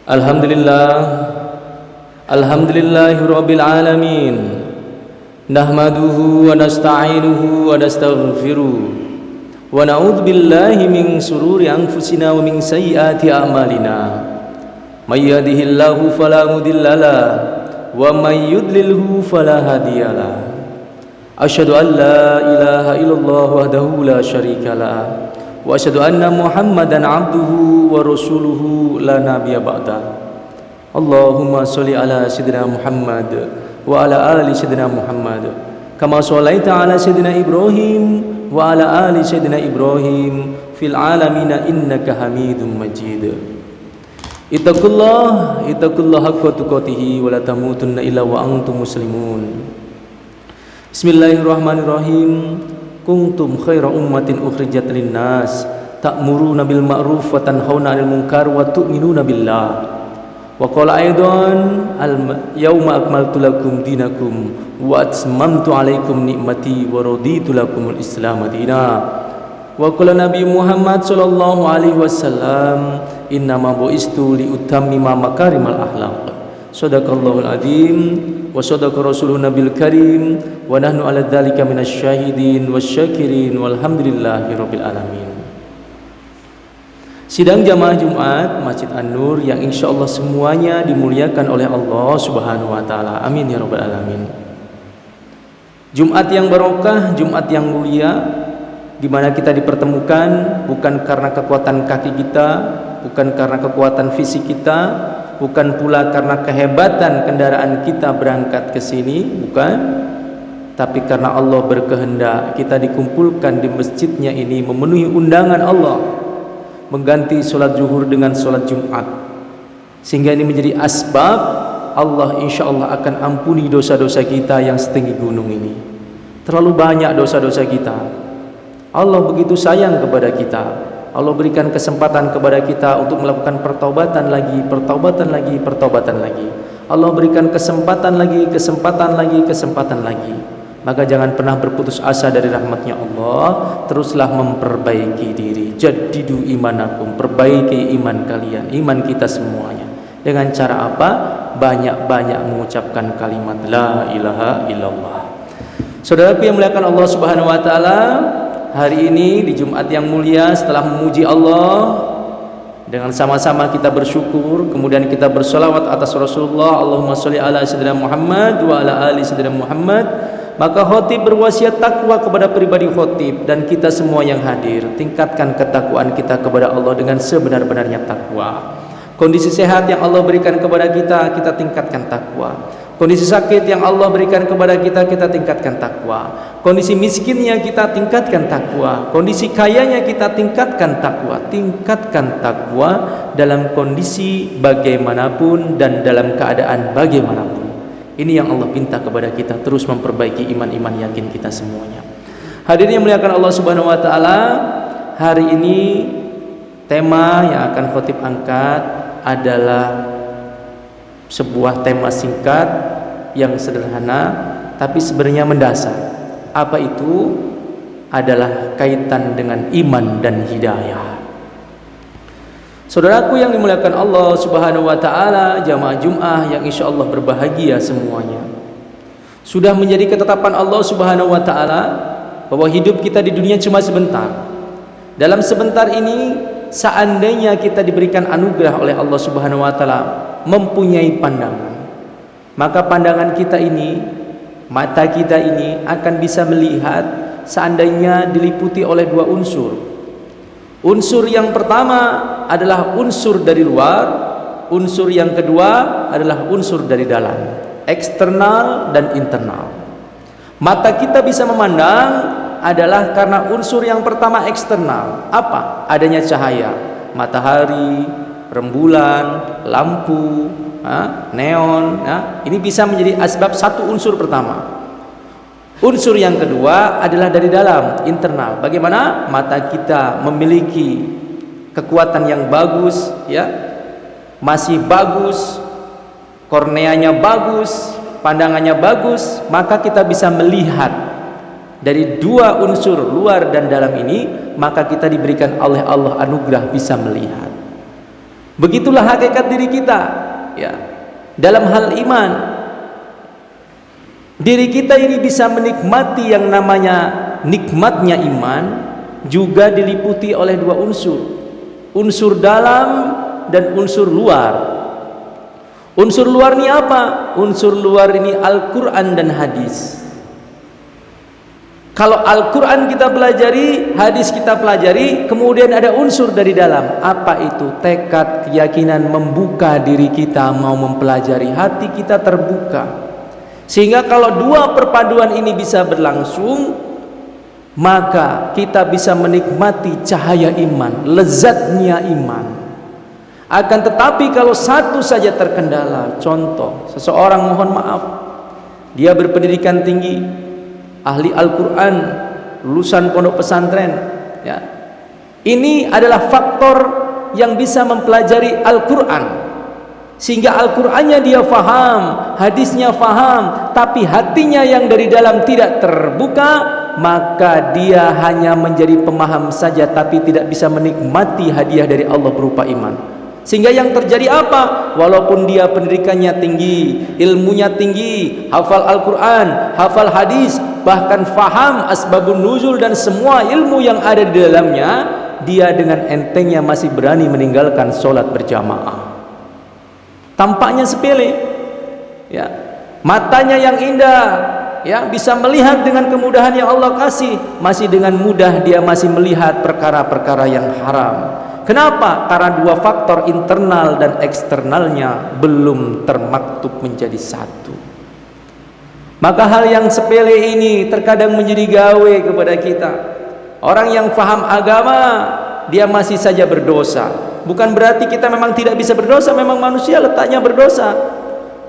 Alhamdulillah, alhamdulillahi rabbil alamin. Nahmaduhu wa nasta'inuhu wa nastaghfiruh wa na'udzu billahi min sururi anfusina wa min sayyiati a'malina. May yahdihillahu fala mudhillalah wa may yudlilhu fala hadiyalah. Asyhadu an la ilaha illallah wahdahu la syarikalah wa asyhadu anna Muhammadan abduhu wa rasuluhu la nabiyya ba'da. Allahumma sholli ala sayyidina Muhammad wa ala ali sayyidina Muhammad kama shallaita ala sayyidina Ibrahim wa ala ali sayyidina Ibrahim fil alamin innaka Hamidum Majid. Ittaqullah haqqa tuqatih wa la tamutunna illa wa antum muslimun. Bismillahirrahmanirrahim. Kuntum khaira ummatin ukhrijat linnas ta'muruna bil ma'ruf wa tanhauna 'anil munkar wa tu'minuna billah. Wa qala aidan al-yawma akmaltu lakum dinakum wa atmamtu 'alaikum ni'mati wa raditu lakumul Islam dinan. Wa qala Nabi Muhammad sallallahu alaihi wasallam innama bu'istu li utammima makarimal akhlaq. Shadaqallahul azim wa sadaqa rasulun nabil karim wa nahnu ala dzalika minasyahidin wasyakirin walhamdulillahi rabbil alamin. Sidang jamaah Jumat Masjid An-Nur yang insyaallah semuanya dimuliakan oleh Allah Subhanahu wa taala. Amin ya rabbal alamin. Jumat yang barokah, Jumat yang mulia, di mana kita dipertemukan bukan karena kekuatan kaki kita, bukan karena kekuatan fisik kita, bukan pula karena kehebatan kendaraan kita berangkat ke sini, bukan, tapi karena Allah berkehendak kita dikumpulkan di masjidnya ini memenuhi undangan Allah, mengganti sholat zuhur dengan sholat Jumat, sehingga ini menjadi asbab Allah insyaallah akan ampuni dosa-dosa kita yang setinggi gunung ini. Terlalu banyak dosa-dosa kita. Allah begitu sayang kepada kita. Allah berikan kesempatan kepada kita untuk melakukan pertaubatan lagi. Allah berikan kesempatan lagi. Maka jangan pernah berputus asa dari rahmatnya Allah. Teruslah memperbaiki diri. Jaddidu imanakum, perbaiki iman kalian, iman kita semuanya. Dengan cara apa? Banyak-banyak mengucapkan kalimat la ilaha illallah. Saudaraku yang muliakan Allah Subhanahu wa taala, hari ini di Jumat yang mulia, setelah memuji Allah dengan sama-sama kita bersyukur, kemudian kita bersolawat atas Rasulullah, Allahumma sholli ala sayyidina Muhammad wa ala ali sayyidina Muhammad, maka khotib berwasiat takwa kepada pribadi khotib dan kita semua yang hadir. Tingkatkan ketakwaan kita kepada Allah dengan sebenar-benarnya takwa. Kondisi sehat yang Allah berikan kepada kita, kita tingkatkan takwa. Kondisi sakit yang Allah berikan kepada kita, kita tingkatkan takwa. Kondisi miskinnya kita tingkatkan takwa. Kondisi kayanya kita tingkatkan takwa. Tingkatkan takwa dalam kondisi bagaimanapun dan dalam keadaan bagaimanapun. Ini yang Allah pinta kepada kita, terus memperbaiki iman-iman yakin kita semuanya. Hadirin yang muliakan Allah Subhanahu wa taala, hari ini tema yang akan khotib angkat adalah sebuah tema singkat yang sederhana tapi sebenarnya mendasar. Apa itu? Adalah kaitan dengan iman dan hidayah. Saudaraku yang dimuliakan Allah Subhanahu wa taala, jamaah Jumat yang insyaallah berbahagia semuanya. Sudah menjadi ketetapan Allah Subhanahu wa taala bahwa hidup kita di dunia cuma sebentar. Dalam sebentar ini, seandainya kita diberikan anugerah oleh Allah Subhanahu wa taala mempunyai pandangan, maka pandangan kita ini, mata kita ini akan bisa melihat seandainya diliputi oleh dua unsur. Unsur yang pertama adalah unsur dari luar, unsur yang kedua adalah unsur dari dalam, eksternal dan internal. Mata kita bisa memandang adalah karena unsur yang pertama eksternal. Apa? Adanya cahaya, matahari, rembulan, lampu, neon, ini bisa menjadi asbab satu unsur pertama. Unsur yang kedua adalah dari dalam, internal. Bagaimana? Mata kita memiliki kekuatan yang bagus, ya, masih bagus, korneanya bagus, pandangannya bagus, maka kita bisa melihat dari dua unsur luar dan dalam ini, maka kita diberikan oleh Allah anugerah bisa melihat. Begitulah hakikat diri kita, ya. Dalam hal iman, diri kita ini bisa menikmati yang namanya nikmatnya iman, juga diliputi oleh dua unsur, unsur dalam dan unsur luar. Unsur luar ini apa? Unsur luar ini Al-Quran dan hadis. Kalau Al-Quran kita pelajari, hadis kita pelajari, kemudian ada unsur dari dalam. Apa itu? Tekad, keyakinan, membuka diri kita mau mempelajari, hati kita terbuka. Sehingga kalau dua perpaduan ini bisa berlangsung, maka kita bisa menikmati cahaya iman, lezatnya iman. Akan tetapi kalau satu saja terkendala, contoh, seseorang mohon maaf, dia berpendidikan tinggi, ahli Al-Quran, lulusan pondok pesantren, ya. Ini adalah faktor yang bisa mempelajari Al-Quran, sehingga Al-Qurannya dia faham, hadisnya faham, tapi hatinya yang dari dalam tidak terbuka, maka dia hanya menjadi pemaham saja, tapi tidak bisa menikmati hadiah dari Allah berupa iman. Sehingga yang terjadi apa? Walaupun dia pendidikannya tinggi, ilmunya tinggi, hafal Al-Quran, hafal hadis, bahkan faham asbabun nuzul dan semua ilmu yang ada di dalamnya, dia dengan entengnya masih berani meninggalkan sholat berjamaah. Tampaknya sepele, ya. Matanya yang indah, ya, bisa melihat dengan kemudahan yang Allah kasih, masih dengan mudah dia masih melihat perkara-perkara yang haram. Kenapa? Karena dua faktor internal dan eksternalnya belum termaktub menjadi satu. Maka hal yang sepele ini terkadang menjadi gawe kepada kita. Orang yang faham agama, dia masih saja berdosa. Bukan berarti kita memang tidak bisa berdosa, memang manusia letaknya berdosa.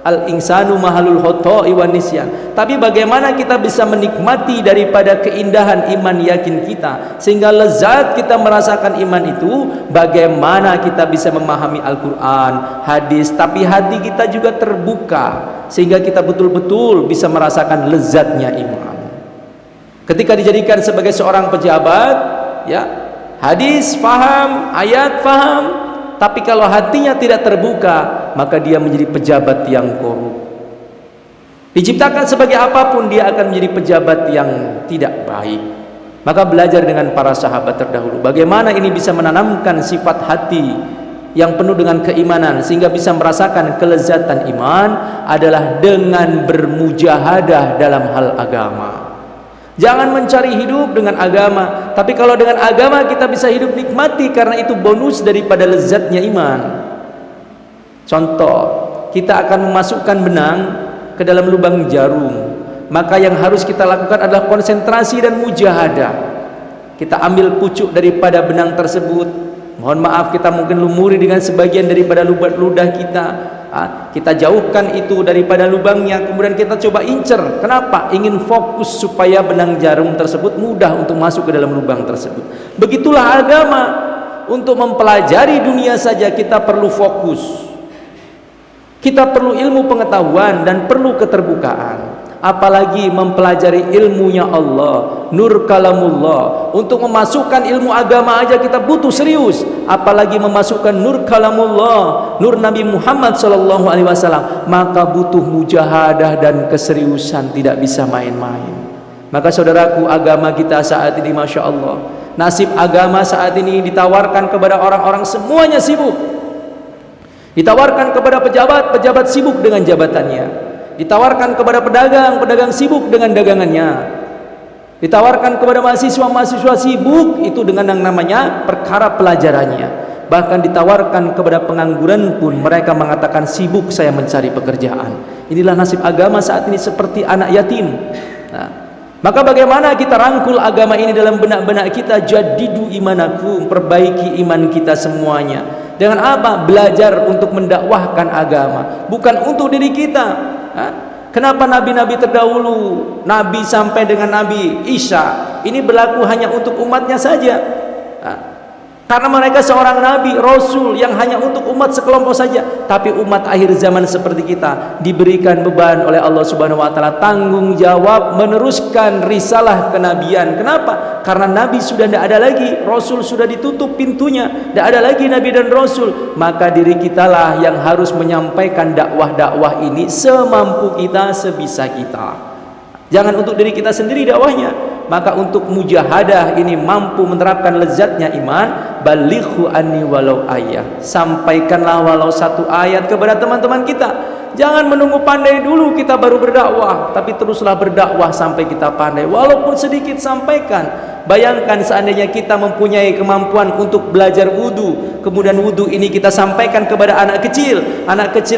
Al-insanu mahalul khoto'i wan nisyan. Tapi bagaimana kita bisa menikmati daripada keindahan iman yakin kita, sehingga lezat kita merasakan iman itu, bagaimana kita bisa memahami Al-Quran, hadis, tapi hati kita juga terbuka, sehingga kita betul-betul bisa merasakan lezatnya iman. Ketika dijadikan sebagai seorang pejabat, ya, hadis faham, ayat faham, tapi kalau hatinya tidak terbuka, maka dia menjadi pejabat yang korup. Diciptakan sebagai apapun, dia akan menjadi pejabat yang tidak baik. Maka belajar dengan para sahabat terdahulu, bagaimana ini bisa menanamkan sifat hati yang penuh dengan keimanan, sehingga bisa merasakan kelezatan iman adalah dengan bermujahadah dalam hal agama. Jangan mencari hidup dengan agama, tapi kalau dengan agama kita bisa hidup nikmati, karena itu bonus daripada lezatnya iman. Contoh, kita akan memasukkan benang ke dalam lubang jarum, maka yang harus kita lakukan adalah konsentrasi dan mujahadah. Kita ambil pucuk daripada benang tersebut, mohon maaf, kita mungkin lumuri dengan sebagian daripada ludah kita, kita jauhkan itu daripada lubangnya, kemudian kita coba incer. Kenapa? Ingin fokus supaya benang jarum tersebut mudah untuk masuk ke dalam lubang tersebut. Begitulah agama. Untuk mempelajari dunia saja kita perlu fokus, kita perlu ilmu pengetahuan dan perlu keterbukaan. Apalagi mempelajari ilmunya Allah, nur kalamullah. Untuk memasukkan ilmu agama aja kita butuh serius, apalagi memasukkan nur kalamullah, nur Nabi Muhammad SAW, maka butuh mujahadah dan keseriusan, tidak bisa main-main. Maka saudaraku, agama kita saat ini Masya Allah, nasib agama saat ini ditawarkan kepada orang-orang semuanya sibuk. Ditawarkan kepada pejabat, pejabat sibuk dengan jabatannya. Ditawarkan kepada pedagang, pedagang sibuk dengan dagangannya. Ditawarkan kepada mahasiswa, mahasiswa sibuk itu dengan yang namanya perkara pelajarannya. Bahkan ditawarkan kepada pengangguran pun mereka mengatakan sibuk saya mencari pekerjaan. Inilah nasib agama saat ini, seperti anak yatim. Nah, maka bagaimana kita rangkul agama ini dalam benak-benak kita? Jadidu imanakum, perbaiki iman kita semuanya. Dengan apa? Belajar untuk mendakwahkan agama, bukan untuk diri kita. Kenapa nabi-nabi terdahulu, nabi sampai dengan Nabi Isa, ini berlaku hanya untuk umatnya saja? Karena mereka seorang nabi, rasul yang hanya untuk umat sekelompok saja. Tapi umat akhir zaman seperti kita diberikan beban oleh Allah Subhanahu wa taala, tanggung jawab meneruskan risalah kenabian. Kenapa? Karena nabi sudah tidak ada lagi, rasul sudah ditutup pintunya, tidak ada lagi nabi dan rasul. Maka diri kitalah yang harus menyampaikan dakwah-dakwah ini semampu kita, sebisa kita. Jangan untuk diri kita sendiri dakwahnya. Maka untuk mujahadah ini mampu menerapkan lezatnya iman, balighu anni walau ayat, sampaikanlah walau satu ayat kepada teman-teman kita. Jangan menunggu pandai dulu kita baru berdakwah, tapi teruslah berdakwah sampai kita pandai, walaupun sedikit sampaikan. Bayangkan seandainya kita mempunyai kemampuan untuk belajar wudu, kemudian wudu ini kita sampaikan kepada anak kecil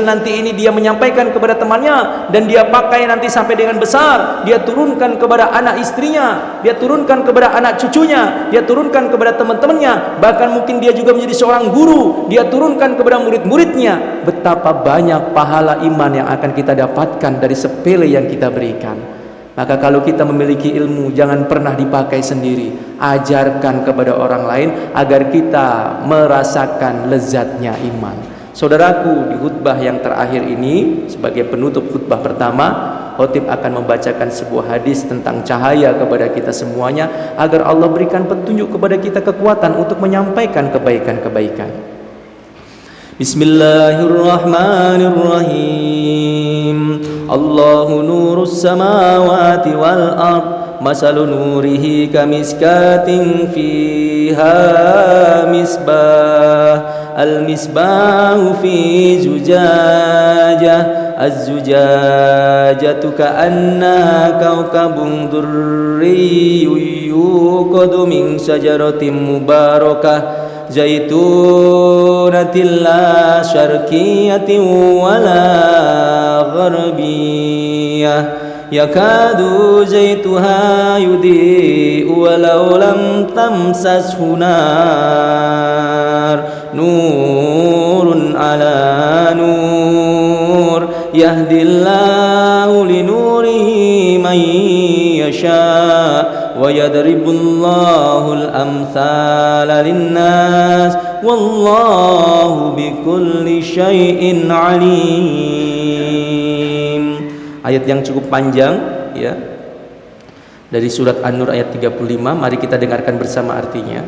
nanti ini dia menyampaikan kepada temannya, dan dia pakai nanti sampai dengan besar, dia turunkan kepada anak istrinya, dia turunkan kepada anak cucunya, dia turunkan kepada teman-temannya, bahkan mungkin dia juga menjadi seorang guru, dia turunkan kepada murid-muridnya. Betapa banyak pahala iman yang akan kita dapatkan dari sepele yang kita berikan. Maka kalau kita memiliki ilmu, jangan pernah dipakai sendiri, ajarkan kepada orang lain agar kita merasakan lezatnya iman. Saudaraku, di khutbah yang terakhir ini sebagai penutup khutbah pertama, khotib akan membacakan sebuah hadis tentang cahaya kepada kita semuanya, agar Allah berikan petunjuk kepada kita kekuatan untuk menyampaikan kebaikan-kebaikan. Bismillahirrahmanirrahim. Allahu nurus samawati wal ard, masalu nurihi kamiskatin fiha misbah, al misbahu fi zujajah, az-zujajatu ka'annaha kawkabun durriyyun yuqadu min syajaratin mubarakah zaitunatin la syarqiyatin wala gharbiyah, yakadu zaituha yudhi'u walau lam tamsashu nar, nurun ala nur, yahdillahu linurihi man yasha' wa yadribullahul amthala linnas wallahu bikulli syai'in alim. Ayat yang cukup panjang ya, dari surat An-Nur ayat 35. Mari kita dengarkan bersama artinya.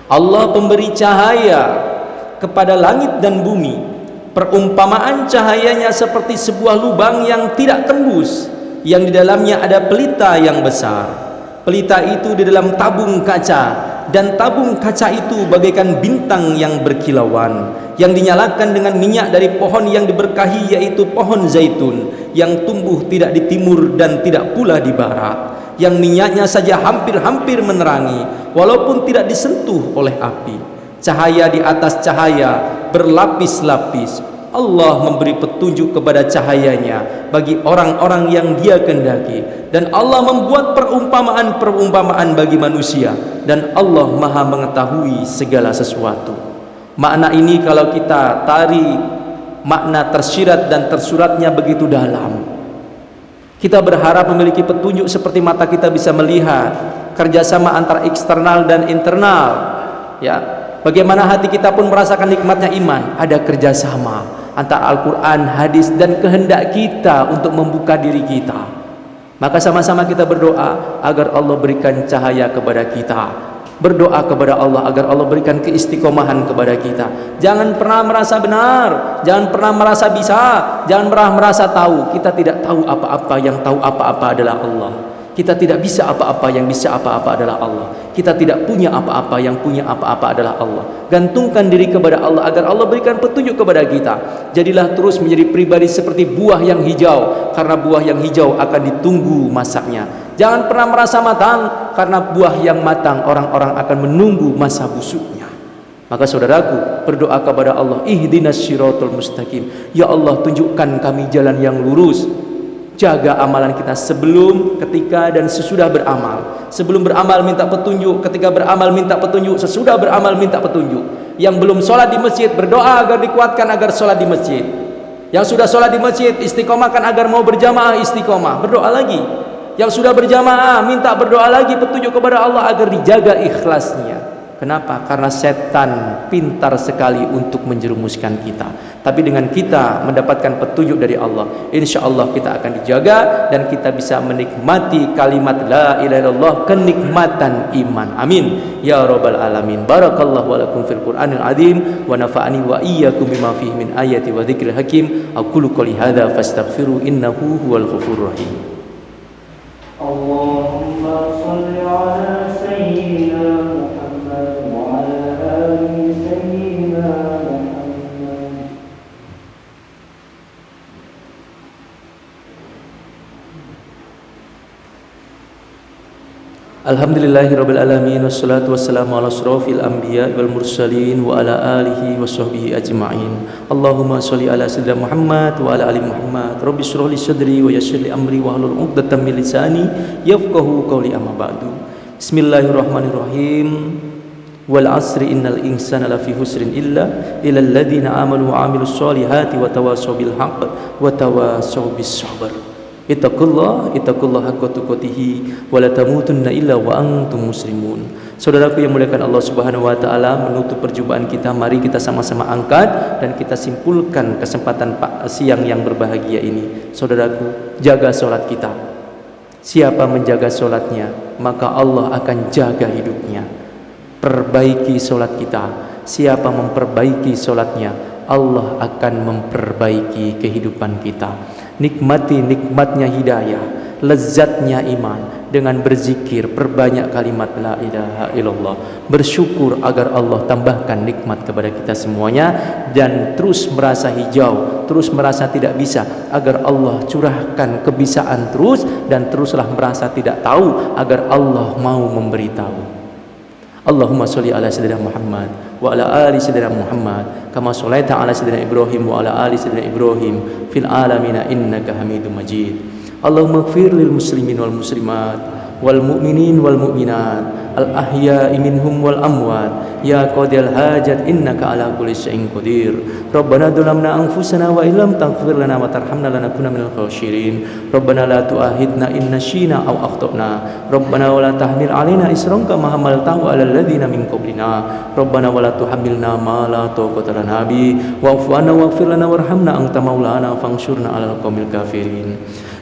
Allah pemberi cahaya kepada langit dan bumi. Perumpamaan cahayanya seperti sebuah lubang yang tidak tembus, yang di dalamnya ada pelita yang besar. Pelita itu di dalam tabung kaca, dan tabung kaca itu bagaikan bintang yang berkilauan, yang dinyalakan dengan minyak dari pohon yang diberkahi, yaitu pohon zaitun, yang tumbuh tidak di timur dan tidak pula di barat, yang minyaknya saja hampir-hampir menerangi walaupun tidak disentuh oleh api. Cahaya di atas cahaya berlapis-lapis. Allah memberi petunjuk kepada cahayanya bagi orang-orang yang Dia kehendaki, dan Allah membuat perumpamaan-perumpamaan bagi manusia, dan Allah Maha mengetahui segala sesuatu. Makna ini kalau kita tarik makna tersirat dan tersuratnya begitu dalam, kita berharap memiliki petunjuk seperti mata kita bisa melihat kerjasama antara eksternal dan internal ya. Bagaimana hati kita pun merasakan nikmatnya iman, ada kerjasama antara Al-Quran, hadis, dan kehendak kita untuk membuka diri kita. Maka sama-sama kita berdoa agar Allah berikan cahaya kepada kita, berdoa kepada Allah agar Allah berikan keistiqomahan kepada kita. Jangan pernah merasa benar, jangan pernah merasa bisa, jangan pernah merasa tahu. Kita tidak tahu apa-apa, yang tahu apa-apa adalah Allah. Kita tidak bisa apa-apa, yang bisa apa-apa adalah Allah. Kita tidak punya apa-apa, yang punya apa-apa adalah Allah. Gantungkan diri kepada Allah agar Allah berikan petunjuk kepada kita. Jadilah terus menjadi pribadi seperti buah yang hijau, karena buah yang hijau akan ditunggu masaknya. Jangan pernah merasa matang, karena buah yang matang orang-orang akan menunggu masa busuknya. Maka saudaraku, berdoa kepada Allah, ihdinas syiratal mustaqim. Ya Allah, tunjukkan kami jalan yang lurus. Jaga amalan kita sebelum, ketika, dan sesudah beramal. Sebelum beramal minta petunjuk, ketika beramal minta petunjuk, sesudah beramal minta petunjuk. Yang belum sholat di masjid, berdoa agar dikuatkan agar sholat di masjid. Yang sudah sholat di masjid, istiqomahkan agar mau berjamaah istiqomah, berdoa lagi. Yang sudah berjamaah, minta berdoa lagi petunjuk kepada Allah agar dijaga ikhlasnya. Kenapa? Karena setan pintar sekali untuk menjerumuskan kita. Tapi dengan kita mendapatkan petunjuk dari Allah, insya Allah kita akan dijaga dan kita bisa menikmati kalimat la ilaha illallah, kenikmatan iman. Amin ya rabbal alamin. Barakallahu wa lakum fil Qur'anil azim wa nafa'ani wa iyyakum bima fihi min ayati wa dzikril hakim. Aqulu qouli hadza fastaghfiru innahu huwal ghafurur rahim. Allahumma shalli ala sayyidina Alhamdulillahirabbil alamin wassalatu wassalamu ala asrofil anbiya wal mursalin wa ala alihi washabbihi ajma'in. Allahumma shalli ala sayyidina Muhammad wa ala ali Muhammad. Rabbi shrah li sadri wa yassir li amri wa hlul 'uqdatam min lisani yafqahu qawli, amma ba'du. Bismillahirrahmanirrahim. Wal 'asri innal insana lafi husrin illa illal ladzina amanu wa 'amilus solihati wa tawassaw bil haqq wa tawassaw bis sabr. Ittaqullah haqqa tuqatih wa la tamutunna illa wa antum muslimun. Saudaraku yang muliakan Allah Subhanahu wa taala, menutup perjumpaan kita, mari kita sama-sama angkat dan kita simpulkan kesempatan siang yang berbahagia ini. Saudaraku, jaga salat kita. Siapa menjaga salatnya, maka Allah akan jaga hidupnya. Perbaiki salat kita. Siapa memperbaiki salatnya, Allah akan memperbaiki kehidupan kita. Nikmati nikmatnya hidayah, lezatnya iman dengan berzikir, perbanyak kalimat la ilaha illallah. Bersyukur agar Allah tambahkan nikmat kepada kita semuanya, dan terus merasa hijau, terus merasa tidak bisa, agar Allah curahkan kebisaan terus, dan teruslah merasa tidak tahu agar Allah mau memberitahu. Allahumma sholli ala sayyidina Muhammad wa ala ali sayyidina Muhammad kama shallaita ala sayyidina Ibrahim wa ala ali sayyidina Ibrahim fil alamin innaka Hamidum Majid. Allahumma ighfir lil muslimin wal muslimat wal mu'minin wal mu'minat al ahya'i minhum wal amwat ya qadil hajat innaka ala kulli syai'in qadir. Rabbana dzalamna anfusana wa illam taghfir lana wa tarhamna lanakunanna minal khashirin. Rabbana la tu'akhidna in nasyina aw akhtana. Rabbana wa la tahmil 'alaina isran kama hamaltahu 'alal ladzina min qablina. Rabbana wa la tuhammilna ma la taqata lana bi wa'fu 'anna waghfir lana warhamna anta maulana fansurna 'alal qaumil kafirin.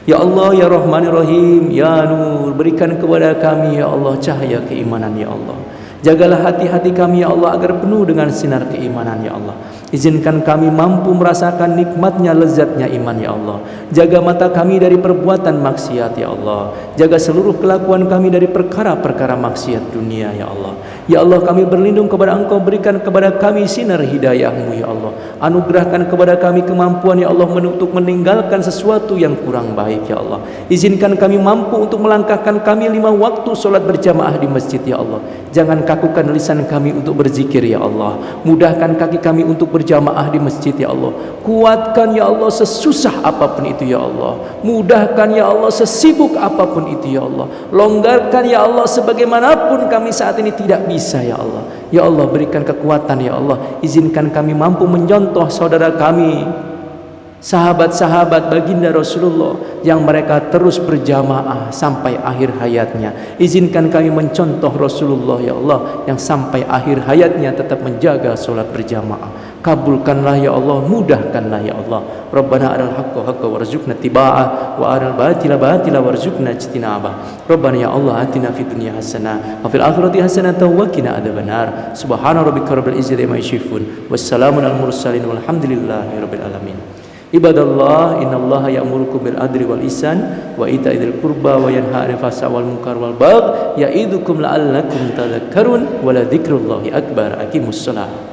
Ya Allah, ya Rahmanir Rahim, ya Nur, berikan kepada kami ya Allah cahaya keimanan ya Allah. Jagalah hati-hati kami ya Allah agar penuh dengan sinar keimanan ya Allah. Izinkan kami mampu merasakan nikmatnya, lezatnya iman ya Allah. Jaga mata kami dari perbuatan maksiat ya Allah. Jaga seluruh kelakuan kami dari perkara-perkara maksiat dunia ya Allah. Ya Allah, kami berlindung kepada Engkau, berikan kepada kami sinar hidayah-Mu ya Allah. Anugerahkan kepada kami kemampuan ya Allah untuk meninggalkan sesuatu yang kurang baik ya Allah. Izinkan kami mampu untuk melangkahkan kami 5 waktu solat berjamaah di masjid ya Allah. Jangan kakukan lisan kami untuk berzikir ya Allah. Mudahkan kaki kami untuk berjamaah di masjid ya Allah. Kuatkan ya Allah sesusah apapun itu ya Allah. Mudahkan ya Allah sesibuk apapun itu ya Allah. Longgarkan ya Allah sebagaimanapun kami saat ini tidak bisa ya Allah. Ya Allah, berikan kekuatan ya Allah. Izinkan kami mampu mencontoh saudara kami, sahabat-sahabat baginda Rasulullah yang mereka terus berjamaah sampai akhir hayatnya. Izinkan kami mencontoh Rasulullah ya Allah yang sampai akhir hayatnya tetap menjaga solat berjamaah. Kabulkanlah ya Allah, mudahkanlah ya Allah. Rabbana aral haqqa haqqa warzuqna tiba'ah wa aral batila batila warzuqna ijtinabah. Rabbana ya Allah atina fid dunya hasanah wa fil akhirati hasanah wa qina adzabannar. Subhana rabbika rabbil izzati amma yasifun wassalamun al mursalin walhamdulillahi rabbil alamin. Ibadallah, innallaha ya'murukum bil adli wal ihsan wa ita'i dzil qurba wa yanha 'anil fahsya'i wal munkar wal baghi ya'idukum la'allakum tadhakkarun wa la dzikrullahi akbar. Aqimussalah.